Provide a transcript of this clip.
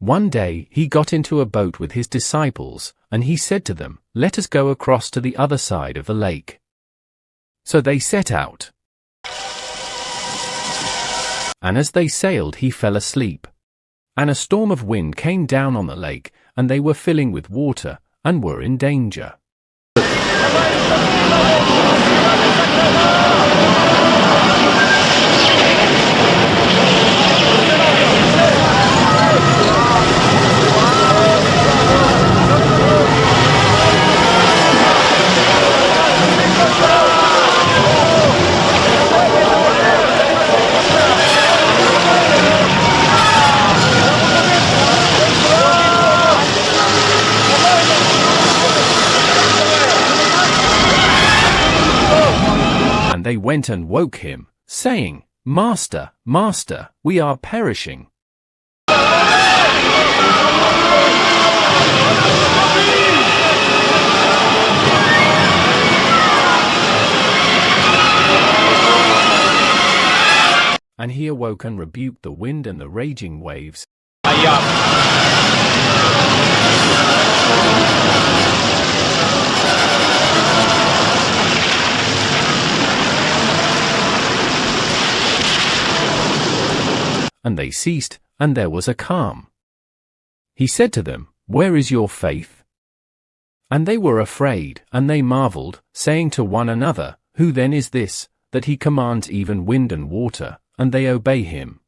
One day he got into a boat with his disciples, and he said to them, "Let us go across to the other side of the lake." So they set out. And as they sailed, he fell asleep. And a storm of wind came down on the lake, and they were filling with water, and were in danger. And they went and woke him, saying, "Master, Master, we are perishing." And he awoke and rebuked the wind and the raging waves. And they ceased, and there was a calm. He said to them, "Where is your faith?" And they were afraid, and they marveled, saying to one another, "Who then is this, that he commands even wind and water, and they obey him?"